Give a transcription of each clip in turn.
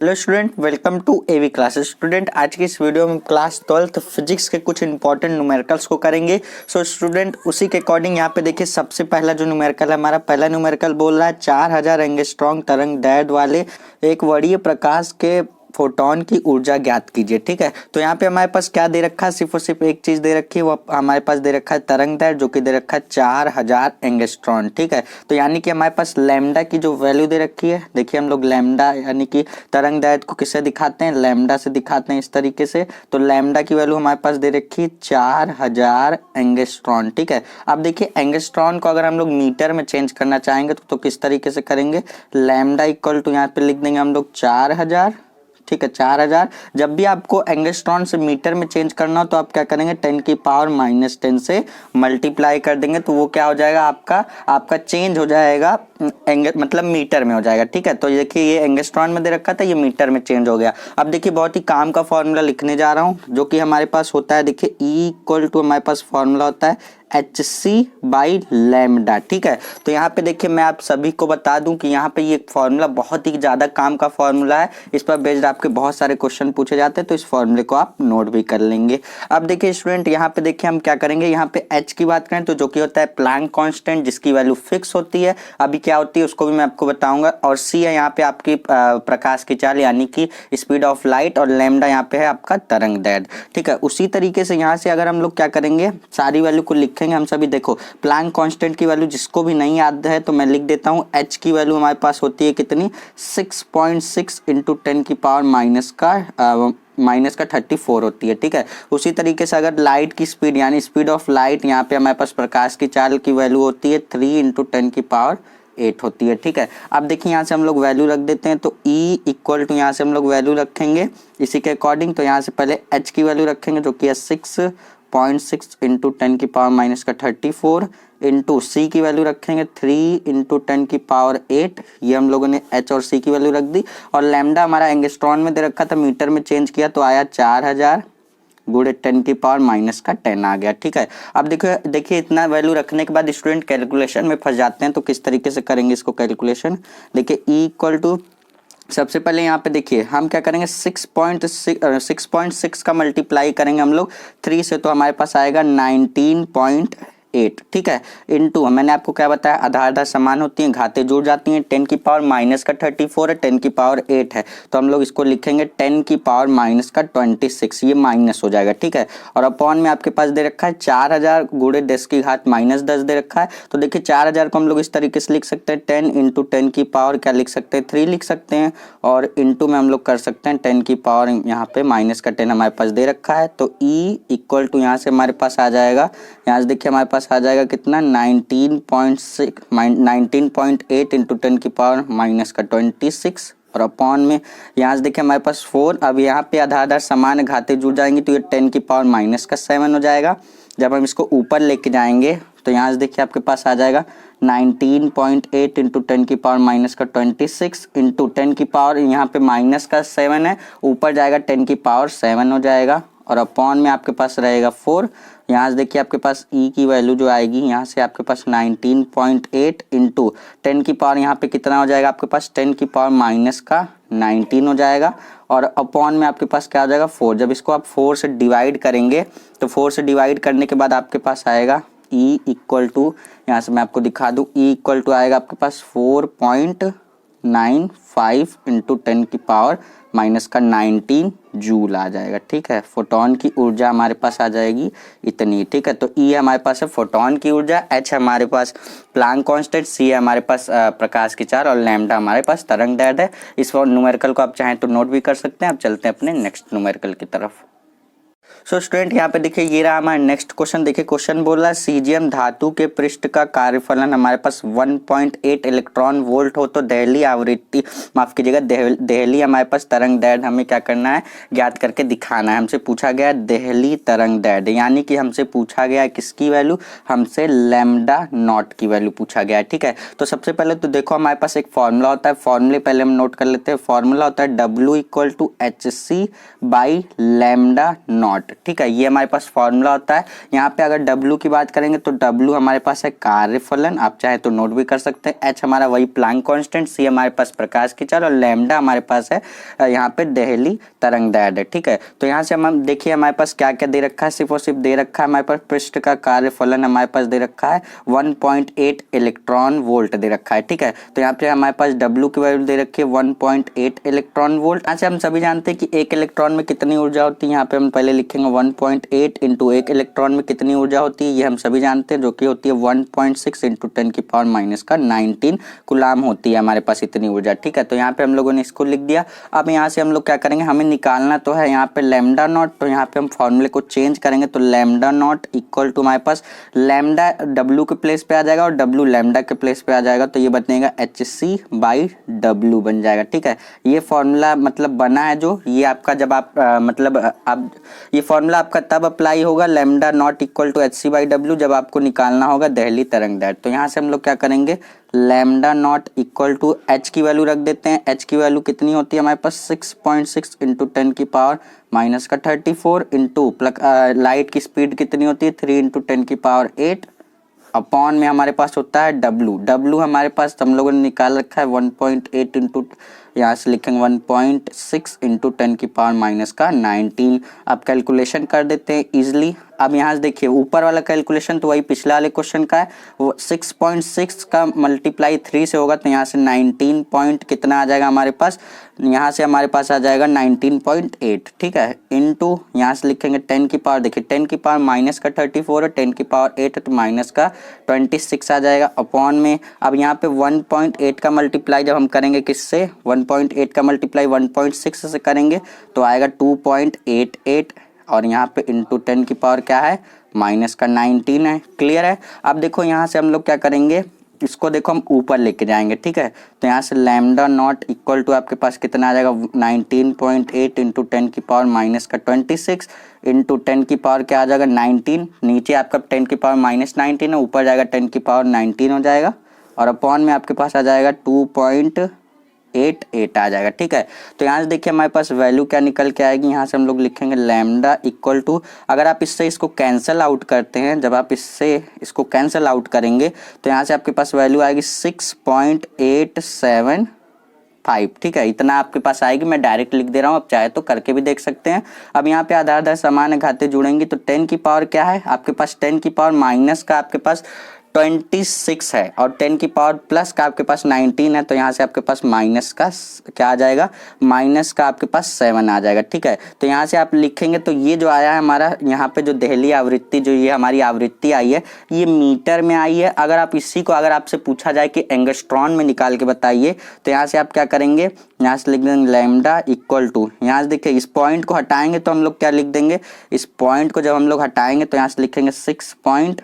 Hello student, welcome to AV classes. Student, आज की इस वीडियो में क्लास 12th फिजिक्स के कुछ इंपॉर्टेंट न्यूमेरिकल्स को करेंगे। सो स्टूडेंट, उसी के अकॉर्डिंग यहाँ पे देखिए, सबसे पहला जो न्यूमेरिकल है, हमारा पहला न्यूमेरिकल बोल रहा है 4000 एंगस्ट्रॉम तरंग दैर्ध्य वाले एक वर्णीय प्रकाश के फोटोन की ऊर्जा ज्ञात कीजिए। ठीक है, तो यहाँ पे हमारे पास क्या दे रखा है, सिर्फ और सिर्फ एक चीज दे रखी है, वो हमारे पास दे रखा है तरंग दैर्ध्य, जो कि दे रखा है 4000 एंगस्ट्रॉन। ठीक है, तो यानी कि हमारे पास लैम्डा की जो वैल्यू दे रखी है, देखिए हम लोग लैम्डा यानी कि तरंग दैर्ध्य को किससे दिखाते हैं, लैम्डा से दिखाते हैं इस तरीके से। तो लैम्डा की वैल्यू हमारे पास दे रखी है 4000 एंगस्ट्रॉन। ठीक है, अब देखिए एंगस्ट्रॉन को अगर हम लोग मीटर में चेंज करना चाहेंगे तो किस तरीके से करेंगे, लैम्डा इक्वल टू यहाँ पे लिख देंगे हम लोग 4000। ठीक है, 4000। जब भी आपको एंगस्ट्रॉन से मीटर में चेंज करना हो तो आप क्या करेंगे, 10 की पावर -10 से मल्टीप्लाई कर देंगे, तो वो क्या हो जाएगा, आपका चेंज हो जाएगा मतलब मीटर में हो जाएगा। ठीक है, तो देखिए ये एंगस्ट्रॉन में दे रखा था, ये मीटर में चेंज हो गया। अब देखिए बहुत ही काम का फॉर्मूला लिखने जा रहा हूँ, जो कि हमारे पास होता है, देखिए E इक्वल टू हमारे पास फॉर्मूला होता है hc/लैम्डा। ठीक है, तो यहाँ पे देखिए मैं आप सभी को बता दूं कि यहाँ पे ये फॉर्मूला बहुत ही ज्यादा काम का फॉर्मूला है, इस पर बेस्ड आपके बहुत सारे क्वेश्चन पूछे जाते हैं, तो इस फॉर्मूले को आप नोट भी कर लेंगे। अब देखिए स्टूडेंट, यहाँ पे देखिए हम क्या करेंगे, यहाँ पे h की बात करें तो जो कि होता है प्लैंक कांस्टेंट, जिसकी वैल्यू फिक्स होती है, अभी क्या होती है उसको भी मैं आपको बताऊंगा। और c है यहाँ पे आपकी प्रकाश की चाल यानी कि स्पीड ऑफ लाइट, और लैम्डा यहाँ पे है आपका तरंग दैर्ध्य। ठीक है, उसी तरीके से यहाँ से अगर हम लोग क्या करेंगे, सारी वैल्यू को लिखेंगे हम सभी। देखो प्लैंक कांस्टेंट की वैल्यू जिसको भी नहीं याद है तो मैं लिख देता हूँ, h की वैल्यू हमारे पास होती है कितनी, 6.6 इंटू 10 की पावर माइनस का 34 होती है। ठीक है, उसी तरीके से अगर लाइट की स्पीड यानी स्पीड ऑफ लाइट, यहाँ पे हमारे पास प्रकाश की चाल की वैल्यू होती है 3 इंटू 10 की पावर 8 होती है। ठीक है, अब देखिए यहाँ से हम लोग वैल्यू रख देते हैं, तो E इक्वल टू यहाँ से हम लोग वैल्यू रखेंगे इसी के अकॉर्डिंग। तो यहाँ से पहले h की वैल्यू रखेंगे जो कि है 6.6 इंटू 10 की पावर माइनस का 34 इंटू सी की वैल्यू रखेंगे 3 इंटू 10 की पावर 8। ये हम लोगों ने h और c की वैल्यू रख दी, और लैम्डा हमारा एंगस्ट्रॉन में दे रखा था, मीटर में चेंज किया तो आया 4000 गुणे 10 की पावर माइनस का 10 आ गया। ठीक है, अब देखिए इतना वैल्यू रखने के बाद स्टूडेंट कैलकुलेशन में फंस जाते हैं, तो किस तरीके से करेंगे इसको कैलकुलेशन। देखिए E इक्वल टू, सबसे पहले यहाँ पे देखिए हम क्या करेंगे, 6.6 का मल्टीप्लाई करेंगे हम लोग 3 से, तो हमारे पास आएगा 19.8। ठीक है, इनटू मैंने आपको क्या बताया, आधार समान होती हैं, घातें जुड़ जाती हैं, 10 की पावर माइनस का 34 है, 10 की पावर 8 है, तो हम लोग इसको लिखेंगे 10 की पावर माइनस का 26, ये माइनस हो जाएगा। ठीक है, और अपॉन में आपके पास दे रखा है 4000 गुणे 10 की घात -10 दे रखा है। तो देखिए 4000 को हम लोग इस तरीके से लिख सकते हैं, 10 इंटू 10 की पावर क्या लिख सकते हैं, 3 लिख सकते हैं, और इंटू में हम लोग कर सकते हैं 10 की पावर यहाँ पे माइनस का 10 हमारे पास दे रखा है। तो E इक्वल टू यहाँ से हमारे पास आ जाएगा, यहाँ से देखिए हमारे पास आ जाएगा कितना, 19.8 इंटू 10 की पावर माइनस का 26, और अपॉन में यहाँ से देखिए हमारे पास 4। अब यहाँ पे आधा समान घातें जुड़ जाएंगी तो ये 10 की पावर माइनस का 7 हो जाएगा। जब हम इसको ऊपर लेके जाएंगे तो यहाँ से देखिए आपके पास आ जाएगा 19.8 इंटू 10 की पावर माइनस का 26 इंटू 10 की पावर, यहाँ पे माइनस का 7 है, ऊपर जाएगा 10 की पावर 7 हो जाएगा, और अपॉन में आपके पास रहेगा 4। यहाँ से देखिए आपके पास E की वैल्यू जो आएगी, यहाँ से आपके पास 19.8 इंटू 10 की पावर यहाँ पे कितना हो जाएगा, आपके पास 10 की पावर माइनस का 19 हो जाएगा, और अपॉन में आपके पास क्या हो जाएगा 4। जब इसको आप 4 से डिवाइड करेंगे तो 4 से डिवाइड करने के बाद आपके पास आएगा E इक्वल टू, यहाँ से मैं आपको दिखा दूँ, E इक्वल टू आएगा आपके पास 4.95 इंटू 10 की पावर माइनस का 19 जूल आ जाएगा। ठीक है, फोटोन की ऊर्जा हमारे पास आ जाएगी इतनी। ठीक है, तो E हमारे पास है फोटोन की ऊर्जा, H हमारे पास प्लैंक कांस्टेंट, C है हमारे पास प्रकाश की चाल, और लैम्डा हमारे पास तरंग दैर्ध्य है। इस न्यूमेरिकल को आप चाहें तो नोट भी कर सकते हैं। अब चलते हैं अपने नेक्स्ट न्यूमेरिकल की तरफ। सो स्टूडेंट, यहाँ पे देखिए ये रहा हमारा नेक्स्ट क्वेश्चन। देखिए क्वेश्चन बोल रहा है, सीजियम धातु के पृष्ठ का कार्यफलन हमारे पास 1.8 इलेक्ट्रॉन वोल्ट हो तो दहली आवृत्ति, माफ कीजिएगा दहली हमारे पास तरंग दैर्ध्य हमें क्या करना है, ज्ञात करके दिखाना है। हमसे पूछा गया दहली तरंग दैर्ध्य, यानी कि हमसे पूछा गया किसकी वैल्यू, हमसे लैम्डा नॉट की वैल्यू पूछा गया है। ठीक है, तो सबसे पहले तो देखो हमारे पास एक फॉर्मूला होता है, फॉर्मूले पहले हम नोट कर लेते हैं। फॉर्मूला होता है W equal to HC by lambda not. Not, ठीक है, ये हमारे पास फॉर्मूला होता है। यहाँ पे अगर W की बात करेंगे तो W हमारे पास है कार्यफलन, आप चाहे तो नोट भी कर सकते हैं। H हमारा वही प्लैंक कांस्टेंट, C हमारे पास प्रकाश की चाल और लैम्डा हमारे पास है यहाँ पे देहली तरंग दैर्ध्य, ठीक है। तो यहाँ से हम देखिए हमारे पास क्या क्या दे रखा है, सिर्फ और सिर्फ दे रखा है हमारे पास पृष्ठ का कार्यफलन हमारे पास दे रखा है 1.8 इलेक्ट्रॉन वोल्ट दे रखा है, ठीक है। तो यहाँ पे हमारे पास W की वैल्यू दे रखी है 1.8 इलेक्ट्रॉन वोल्ट। यहाँ से हम सभी जानते हैं कि एक इलेक्ट्रॉन में कितनी ऊर्जा होती है, यहाँ पे हम पहले लिखेंगे 1.8 इंटू एक इलेक्ट्रॉन में कितनी ऊर्जा होती है, ये हम सभी जानते हैं, जो कि होती है 1.6 इंटू 10 की पावर माइनस का 19 कूलाम होती है हमारे पास इतनी ऊर्जा, ठीक है। तो यहाँ पे हम लोगों ने इसको लिख दिया। अब यहाँ से हम लोग क्या करेंगे, हमें निकालना तो है यहाँ पे लैम्डा नॉट, तो यहाँ पे हम फॉर्मूले को चेंज करेंगे। तो लैम्डा नॉट इक्वल टू हमारे पास लैम्डा W के प्लेस पे आ जाएगा और W लैम्डा के प्लेस पे आ जाएगा, तो ये बनेगा HC/W बन जाएगा, ठीक है। ये फॉर्मूला मतलब बना है जो ये आपका जब आप आप ये फॉर्मूला आपका तब अप्लाई होगा lambda not equal to HC/W जब आपको निकालना होगा देहली तरंग दैर्ध्य। तो यहाँ से हम लोग क्या करेंगे, lambda not equal to H की वैल्यू रख देते हैं। H की वैल्यू कितनी होती है हमारे पास 6.6 इंटू 10 की पावर माइनस का 34 इंटू लाइट की स्पीड कितनी होती है 3 इंटू 10 की पावर 8 अपॉन में हमारे पास होता है W हमारे पास हम लोगों ने निकाल रखा है 1.8 इंटू यहाँ से लिखेंगे 1.6 इंटू 10 की पावर माइनस का 19। अब कैलकुलेशन कर देते हैं इजिली। अब यहाँ से देखिए ऊपर वाला कैलकुलेशन तो वही पिछले वाले क्वेश्चन का है, वो 6.6 का मल्टीप्लाई 3 से होगा तो यहाँ से 19 पॉइंट कितना आ जाएगा हमारे पास, यहाँ से हमारे पास आ जाएगा 19.8, ठीक है, इनटू यहाँ से लिखेंगे 10 की पावर, देखिए 10 की पावर माइनस का 34 है, 10 की पावर 8 है तो माइनस का 26 आ जाएगा अपॉन में। अब यहाँ पे 1.8 का मल्टीप्लाई जब हम करेंगे किससे, 1.8 का मल्टीप्लाई 1.6 से करेंगे तो आएगा 2.88 और यहाँ पे इंटू 10 की पावर क्या है माइनस का 19 है। क्लियर है। अब देखो यहाँ से हम लोग क्या करेंगे, इसको देखो हम ऊपर लेके जाएंगे, ठीक है। तो यहाँ से लैम्डा नॉट इक्वल टू आपके पास कितना आ जाएगा 19.8 इंटू 10 की पावर माइनस का 26 इंटू 10 की पावर क्या आ जाएगा 19, नीचे आपका 10 की पावर माइनस 19 है, ऊपर जाएगा 10 की पावर 19 हो जाएगा और अपॉन में आपके पास आ जाएगा 2.88 आ जाएगा, ठीक है। तो यहाँ से देखिए हमारे पास वैल्यू क्या निकल के आएगी, यहाँ से हम लोग लिखेंगे लैम्डा इक्वल टू, अगर आप इससे इसको कैंसिल आउट करते हैं, जब आप इससे इसको कैंसिल आउट करेंगे तो यहाँ से आपके पास वैल्यू आएगी 6.875, ठीक है, इतना आपके पास आएगी। मैं डायरेक्ट लिख दे रहा हूँ, आप चाहे तो करके भी देख सकते हैं। अब यहाँ पे आधार आधार समान घाते जुड़ेंगी तो 10 की पावर क्या है आपके पास, 10 की पावर माइनस का आपके पास 26 है और 10 की पावर प्लस का आपके पास 19 है, तो यहाँ से आपके पास माइनस का क्या आ जाएगा, माइनस का आपके पास 7 आ जाएगा, ठीक है। तो यहाँ से आप लिखेंगे तो ये जो आया है हमारा यहाँ पे जो देहली आवृत्ति जो ये हमारी आवृत्ति आई है ये मीटर में आई है। अगर आप इसी को अगर आपसे पूछा जाए कि एंगस्ट्रॉन में निकाल के बताइए तो यहाँ से आप क्या करेंगे, यहाँ से लिख देंगे लैम्डा इक्वल टू, यहाँ से देखिए इस पॉइंट को हटाएंगे तो हम लोग क्या लिख देंगे, इस पॉइंट को जब हम लोग हटाएंगे तो यहाँ से लिखेंगे 6 पॉइंट,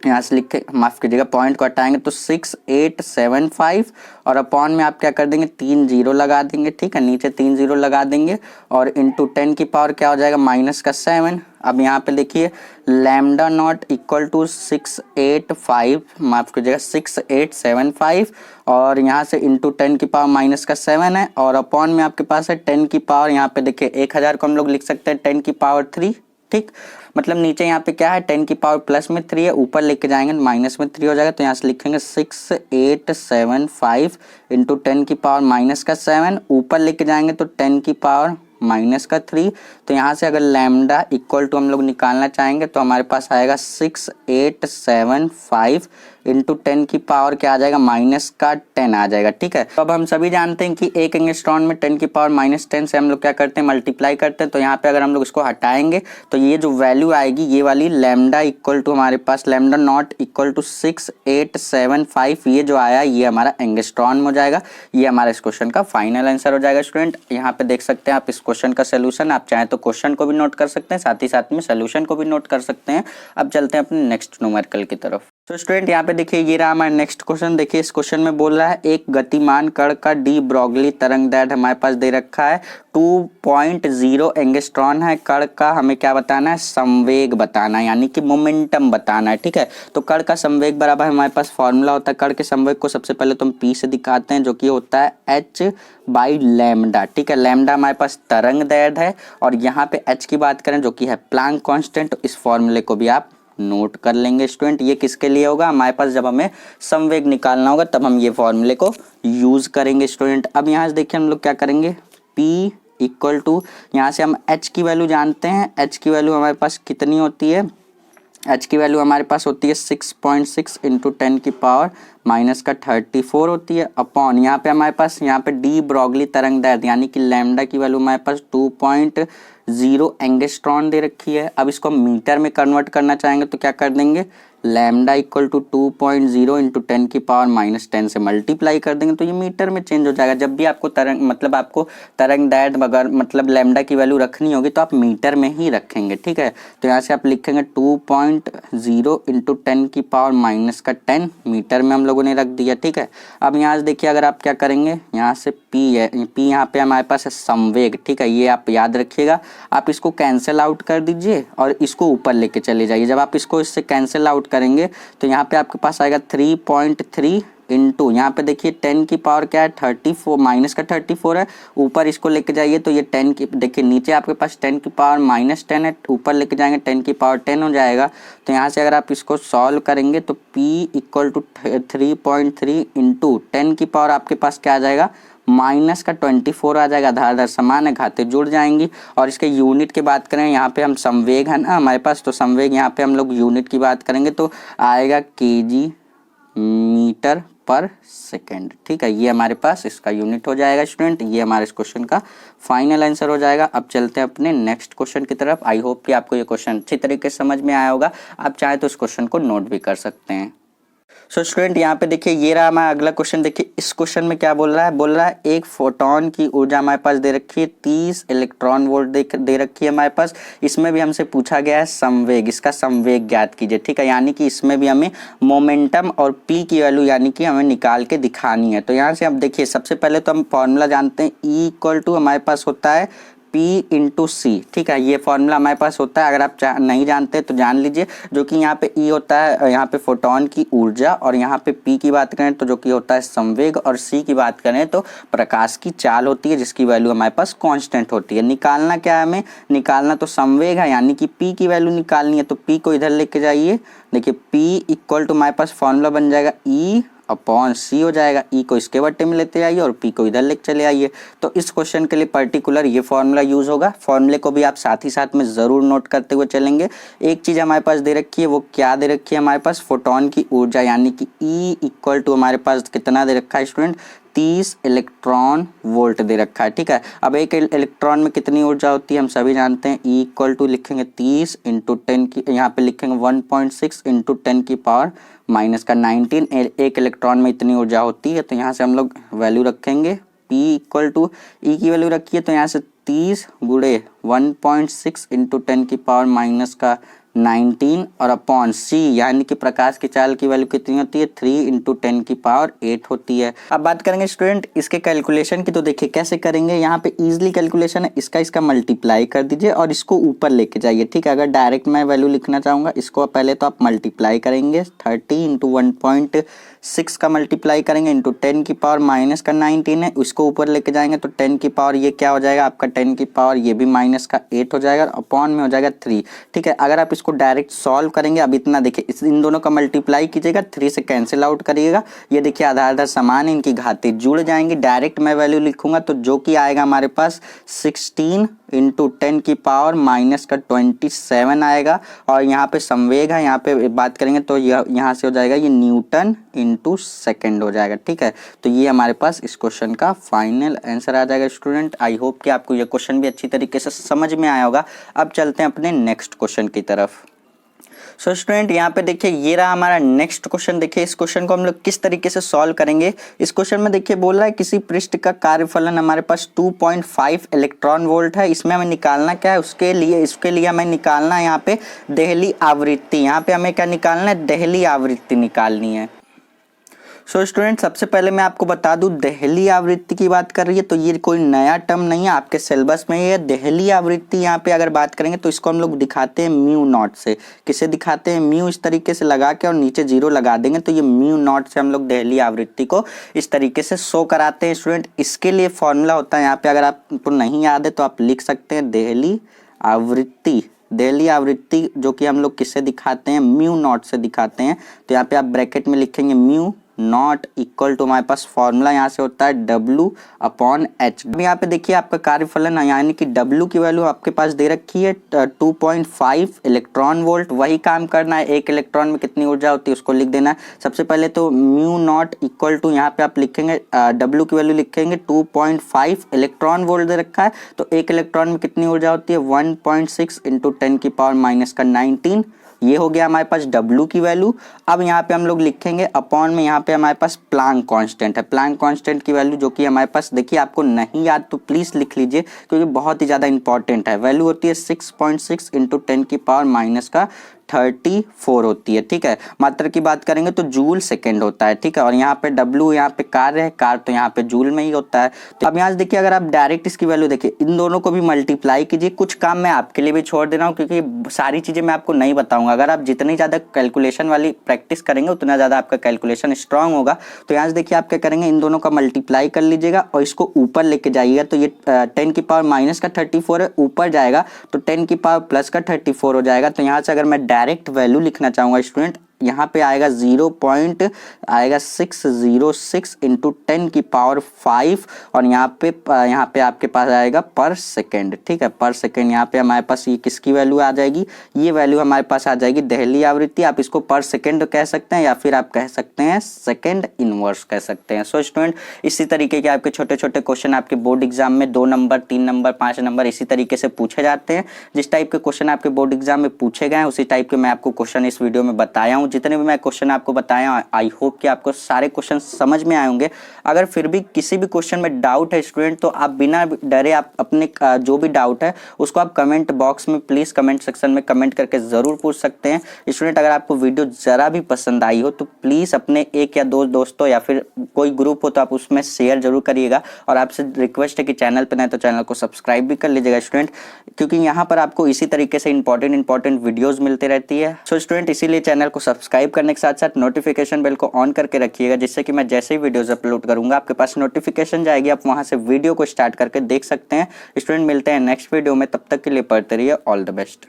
यहाँ से लिखे माफ कीजिएगा पॉइंट को हटाएंगे तो 6875 और अपॉन में आप क्या कर देंगे 3 जीरो लगा देंगे, ठीक है, नीचे 3 जीरो लगा देंगे और इंटू 10 की पावर क्या हो जाएगा माइनस का 7। अब यहाँ पे देखिए लैम्डा नॉट इक्वल टू 685 माफ कीजिएगा 6875 और यहाँ से इंटू 10 की पावर माइनस का 7 है और अपॉन में आपके पास है 10 की पावर, यहाँ पे देखिए 1000 को हम लोग लिख सकते हैं 10 की पावर 3, ठीक, मतलब नीचे यहाँ पे क्या है 10 की पावर प्लस में 3 है, ऊपर लेके जाएंगे माइनस में 3 हो जाएगा, तो यहाँ से लिखेंगे 6875 इंटू 10 की पावर माइनस का 7, ऊपर लेके जाएंगे तो 10 की पावर माइनस का 3, तो यहाँ से अगर लैम्डा इक्वल टू हम लोग निकालना चाहेंगे तो हमारे पास आएगा 6875 इंटू 10 की पावर क्या आ जाएगा माइनस का 10 आ जाएगा, ठीक है। तो अब हम सभी जानते हैं कि एक एंगस्ट्रॉन में 10 की पावर माइनस 10 से हम लोग क्या करते हैं मल्टीप्लाई करते हैं, तो यहाँ पे अगर हम लोग इसको हटाएंगे तो ये जो वैल्यू आएगी ये वाली लैम्डा इक्वल टू हमारे पास लैम्डा नॉट इक्वल टू 6875 ये जो आया ये हमारा एंगस्ट्रॉन में हो जाएगा। ये हमारा इस क्वेश्चन का फाइनल आंसर हो जाएगा। स्टूडेंट यहाँ पे देख सकते हैं आप इस क्वेश्चन का सोल्यूशन, आप चाहे तो क्वेश्चन को भी नोट कर सकते हैं, साथ ही साथ में सोल्यूशन को भी नोट कर सकते हैं। अब चलते हैं अपने नेक्स्ट न्यूमेरिकल की तरफ। तो स्टूडेंट यहाँ पे देखिए ये रहा हमारा नेक्स्ट क्वेश्चन। देखिए इस क्वेश्चन में बोल रहा है एक गतिमान कण का डी ब्रॉगली तरंग दैर्ध्य हमारे पास दे रखा है 2.0 एंगस्ट्रॉन है। कण का हमें क्या बताना है, संवेग बताना है, यानी कि मोमेंटम बताना है। ठीक है, तो कण का संवेग बराबर हमारे पास फॉर्मूला होता है। कण के संवेग को सबसे पहले तो हम पी से दिखाते हैं, जो कि होता है एच बाई लैम्डा। ठीक है, लैम्डा हमारे पास तरंग दैर्ध्य है और यहाँ पे एच की बात करें जो कि है प्लैंक कांस्टेंट। इस फॉर्मूले को भी आप नोट कर लेंगे स्टूडेंट। ये किसके लिए होगा, हमारे पास जब हमें संवेग निकालना होगा तब हम ये फॉर्मूले को यूज करेंगे स्टूडेंट। अब यहाँ से देखिए हम लोग क्या करेंगे, P इक्वल टू, यहाँ से हम H की वैल्यू जानते हैं। H की वैल्यू हमारे पास कितनी होती है, H की वैल्यू हमारे पास होती है 6.6 इंटू 10 की पावर माइनस का 34 होती है अपॉन यहाँ पे हमारे पास यहाँ पे डी ब्रॉगली तरंग दैर्ध्य यानी कि लैम्डा की वैल्यू हमारे पास 2.0 एंगस्ट्रॉन दे रखी है। अब इसको मीटर में कन्वर्ट करना चाहेंगे तो क्या कर देंगे, लैम्डा इक्वल टू 2.0 इंटू 10 की पावर माइनस 10 से मल्टीप्लाई कर देंगे तो ये मीटर में चेंज हो जाएगा। जब भी आपको तरंग मतलब आपको तरंग दैर्ध्य अगर मतलब लैम्डा की वैल्यू रखनी होगी तो आप मीटर में ही रखेंगे। ठीक है, तो यहाँ से आप लिखेंगे 2.0 इंटू 10 की पावर माइनस का 10, मीटर में हम लोगों ने रख दिया। ठीक है, अब यहाँ से देखिए अगर आप क्या करेंगे, यहाँ से P है, P यहाँ पे हमारे पास है संवेग। ठीक है, ये आप याद रखिएगा। आप इसको कैंसिल आउट कर दीजिए और इसको ऊपर लेके चले जाइए। जब आप इसको इससे कैंसिल आउट करेंगे तो यहाँ पे आपके पास आएगा 3.3 इंटू यहाँ पे देखिए 10 की पावर क्या है 34, माइनस का 34 है। ऊपर इसको लेके जाइए तो ये 10 की, देखिए नीचे आपके पास 10 की पावर माइनस 10 है, ऊपर लेके जाएंगे 10 की पावर 10 हो जाएगा। तो यहाँ से अगर आप इसको सॉल्व करेंगे तो P इक्वल टू 3.3 इंटू 10 की पावर आपके पास क्या आ जाएगा, माइनस का 24 आ जाएगा। आधार आधार समान है, घातें जुड़ जाएंगी। और इसके यूनिट की बात करें, यहाँ पे हम संवेग है ना हमारे पास, तो संवेग यहाँ पे हम लोग यूनिट की बात करेंगे तो आएगा केजी मीटर पर सेकेंड। ठीक है, ये हमारे पास इसका यूनिट हो जाएगा स्टूडेंट। ये हमारे इस क्वेश्चन का फाइनल आंसर हो जाएगा। अब चलते हैं अपने नेक्स्ट क्वेश्चन की तरफ। आई होप कि आपको ये क्वेश्चन अच्छी तरीके से समझ में आया होगा। आप चाहे तो इस क्वेश्चन को नोट भी कर सकते हैं। सो स्टूडेंट यहाँ पे देखिए ये रहा हमारा अगला क्वेश्चन। देखिए इस क्वेश्चन में क्या बोल रहा है, बोल रहा है एक फोटोन की ऊर्जा हमारे पास दे रखी है 30 इलेक्ट्रॉन वोल्ट दे रखी है हमारे पास। इसमें भी हमसे पूछा गया है संवेग, इसका संवेग ज्ञात कीजिए। ठीक है, यानी कि इसमें भी हमें मोमेंटम और पी की वैल्यू यानी कि हमें निकाल के दिखानी है। तो यहाँ से आप देखिए सबसे पहले तो हम फॉर्मूला जानते हैं, ई इक्वल टू हमारे पास होता है P इंटू सी। ठीक है, ये फॉर्मूला हमारे पास होता है। अगर आप नहीं जानते तो जान लीजिए, जो कि यहाँ पे E होता है यहाँ पे फोटोन की ऊर्जा, और यहाँ पे P की बात करें तो जो कि होता है संवेग, और C की बात करें तो प्रकाश की चाल होती है जिसकी वैल्यू हमारे पास कांस्टेंट होती है। निकालना क्या है, हमें निकालना तो संवेग है यानी कि P की वैल्यू निकालनी है। तो P को इधर लेके जाइए। देखिए P इक्वल टू हमारे पास फॉर्मूला बन जाएगा E अपॉन सी हो जाएगा। ई को इसके बट्टे में लेते आइए और पी को इधर लेके चले आइए। तो इस क्वेश्चन के लिए पर्टिकुलर ये फॉर्मूला यूज होगा। फॉर्मूले को भी आप साथ ही साथ में जरूर नोट करते हुए चलेंगे। एक चीज हमारे पास दे रखी है, वो क्या दे रखी है हमारे पास, फोटोन की ऊर्जा यानी कि ई इक्वल टू हमारे पास कितना दे रखा है स्टूडेंट, 30 इलेक्ट्रॉन वोल्ट दे रखा है। ठीक है, अब एक इलेक्ट्रॉन में कितनी ऊर्जा होती है हम सभी जानते हैं। ई इक्वल टू लिखेंगे 30 इंटू 10 की, यहाँ पे लिखेंगे 1.6 इंटू 10 की पावर माइनस का 19। एक इलेक्ट्रॉन में इतनी ऊर्जा होती है। तो यहाँ से हम लोग वैल्यू रखेंगे P इक्वल टू ई की वैल्यू रखी है तो यहाँ से 30 गुणे 1.6 इंटू 10 की पावर माइनस का 19 और अपॉन सी यानी कि प्रकाश की चाल की वैल्यू कितनी होती है, 3 इंटू 10 की पावर 8 होती है। अब बात करेंगे स्टूडेंट इसके कैलकुलेशन की। तो देखिए कैसे करेंगे, यहाँ पे इजीली कैलकुलेशन है, इसका मल्टीप्लाई कर दीजिए और इसको ऊपर लेके जाइए। ठीक है, अगर डायरेक्ट मैं वैल्यू लिखना चाहूँगा, इसको पहले तो आप मल्टीप्लाई करेंगे 30 इंटू 1.6 का मल्टीप्लाई करेंगे इंटू 10 की पावर माइनस का 19 है, उसको ऊपर लेके जाएंगे तो 10 की पावर ये क्या हो जाएगा आपका, 10 की पावर ये भी माइनस का 8 हो जाएगा और अपॉन में हो जाएगा 3। ठीक है, अगर आप इसको डायरेक्ट सॉल्व करेंगे, अब इतना देखिए इन दोनों का मल्टीप्लाई कीजिएगा, 3 से कैंसिल आउट करिएगा। ये देखिए आधार आधार समान है, इनकी घातें जुड़ जाएंगी। डायरेक्ट मैं वैल्यू लिखूंगा तो जो कि आएगा हमारे पास 16 इंटू 10 की पावर माइनस का 27 आएगा। और यहाँ पे संवेग है, यहाँ पे बात करेंगे तो यहाँ से हो जाएगा ये न्यूटन इंटू सेकेंड हो जाएगा। ठीक है, तो ये हमारे पास इस क्वेश्चन का फाइनल आंसर आ जाएगा स्टूडेंट। आई होप कि आपको ये क्वेश्चन भी अच्छी तरीके से समझ में आया होगा। अब चलते हैं अपने नेक्स्ट क्वेश्चन की तरफ। सो स्टूडेंट यहाँ पे देखिए ये रहा हमारा नेक्स्ट क्वेश्चन। देखिए इस क्वेश्चन को हम लोग किस तरीके से सॉल्व करेंगे। इस क्वेश्चन में देखिए बोल रहा है किसी पृष्ठ का कार्यफलन हमारे पास 2.5 इलेक्ट्रॉन वोल्ट है। इसमें हमें निकालना क्या है, इसके लिए हमें निकालना है यहाँ पे देहली आवृत्ति। यहाँ पे हमें क्या निकालना है, देहली आवृत्ति निकालनी है। सो स्टूडेंट सबसे पहले मैं आपको बता दूं देहली आवृत्ति की बात कर रही है तो ये कोई नया टर्म नहीं है, आपके सिलेबस में ही है। देहली आवृत्ति यहाँ पे अगर बात करेंगे तो इसको हम लोग दिखाते हैं म्यू नॉट से। किसे दिखाते हैं, म्यू इस तरीके से लगा के और नीचे जीरो लगा देंगे तो ये म्यू नॉट से हम लोग देहली आवृत्ति को इस तरीके से शो कराते हैं। स्टूडेंट इसके लिए फॉर्मूला होता है यहाँ पे, अगर आपको नहीं याद है तो आप लिख सकते हैं देहली आवृत्ति। देहली आवृत्ति जो कि हम लोग किससे दिखाते हैं, म्यू नॉट से दिखाते हैं। तो यहाँ पे आप ब्रैकेट में लिखेंगे म्यू नॉट इक्वल टू हमारे पास फॉर्मूला यहाँ से होता है W/H। यहाँ पे देखिए आपका कार्यफलन यानी कि W की वैल्यू आपके पास दे रखी है 2.5 इलेक्ट्रॉन वोल्ट। वही काम करना है, एक इलेक्ट्रॉन में कितनी ऊर्जा होती है उसको लिख देना है। सबसे पहले तो म्यू नॉट इक्वल टू यहाँ पे आप लिखेंगे W की वैल्यू लिखेंगे 2.5 इलेक्ट्रॉन वोल्ट दे रखा है तो एक इलेक्ट्रॉन में कितनी ऊर्जा होती है 1.6 × 10⁻⁻19। ये हो गया हमारे पास W की वैल्यू। अब यहाँ पे हम लोग लिखेंगे अपॉन में यहाँ पे हमारे पास प्लांक कांस्टेंट है। प्लांक कांस्टेंट की वैल्यू जो कि हमारे पास देखिए आपको नहीं याद तो प्लीज लिख लीजिए क्योंकि बहुत ही ज्यादा इंपॉर्टेंट है। वैल्यू होती है 6.6 × 10⁻⁻34 होती है। ठीक है, मात्रा की बात करेंगे तो जूल सेकेंड होता है। ठीक है, और यहाँ पे W यहाँ पे कार्य है, कार्य तो यहाँ पे जूल में ही होता है। तो अब यहाँ से देखिए अगर आप डायरेक्ट इसकी वैल्यू देखिए इन दोनों को भी मल्टीप्लाई कीजिए। कुछ काम मैं आपके लिए भी छोड़ दे रहा हूँ क्योंकि सारी चीजें मैं आपको नहीं बताऊंगा। अगर आप जितनी ज्यादा कैलकुलेशन वाली प्रैक्टिस करेंगे उतना ज्यादा आपका कैलकुलेशन स्ट्रांग होगा। तो यहाँ से देखिए आप क्या करेंगे, इन दोनों का मल्टीप्लाई कर लीजिएगा और इसको ऊपर लेके जाइएगा। तो ये 10⁻⁻34 है, ऊपर जाएगा तो 10⁻+34 हो जाएगा। तो यहाँ से अगर मैं डायरेक्ट वैल्यू लिखना चाहूंगा स्टूडेंट, यहाँ पे आएगा 606 × 10⁻5 और यहाँ पे आपके पास आएगा पर सेकेंड। ठीक है, पर सेकेंड यहाँ पे हमारे पास ये किसकी वैल्यू आ जाएगी, ये वैल्यू हमारे पास आ जाएगी देहली आवृत्ति। आप इसको पर सेकेंड कह सकते हैं या फिर आप कह सकते हैं सेकेंड इनवर्स कह सकते हैं। सो स्टूडेंट इसी तरीके के आपके छोटे छोटे क्वेश्चन आपके बोर्ड एग्जाम में 2 नंबर 3 नंबर 5 नंबर इसी तरीके से पूछे जाते हैं। जिस टाइप के क्वेश्चन आपके बोर्ड एग्जाम में पूछे गए हैं उसी टाइप के मैं आपको क्वेश्चन इस वीडियो में बताया हूँ। जितने भी मैं क्वेश्चन आपको बताया आई होप कि आपको सारे क्वेश्चन समझ में आए होंगे। अगर फिर भी किसी भी क्वेश्चन में डाउट है स्टूडेंट तो आप बिना डरे आप अपने जो भी डाउट है उसको आप कमेंट बॉक्स में प्लीज कमेंट सेक्शन में कमेंट करके जरूर पूछ सकते हैं। स्टूडेंट अगर आपको वीडियो जरा भी पसंद आई हो तो प्लीज अपने एक या दो दोस्तों या फिर कोई ग्रुप हो तो आप उसमें शेयर जरूर करिएगा। और आपसे रिक्वेस्ट है कि चैनल पर नए तो चैनल को सब्सक्राइब भी कर लीजिएगा स्टूडेंट, क्योंकि यहाँ पर आपको इसी तरीके से इंपॉर्टेंट वीडियोज मिलती रहती है। सो स्टूडेंट इसीलिए चैनल को सब्सक्राइब करने के साथ साथ नोटिफिकेशन बेल को ऑन करके रखिएगा, जिससे कि मैं जैसे ही वीडियोस अपलोड करूंगा आपके पास नोटिफिकेशन जाएगी, आप वहां से वीडियो को स्टार्ट करके देख सकते हैं। स्टूडेंट मिलते हैं नेक्स्ट वीडियो में, तब तक के लिए पढ़ते रहिए। All the best.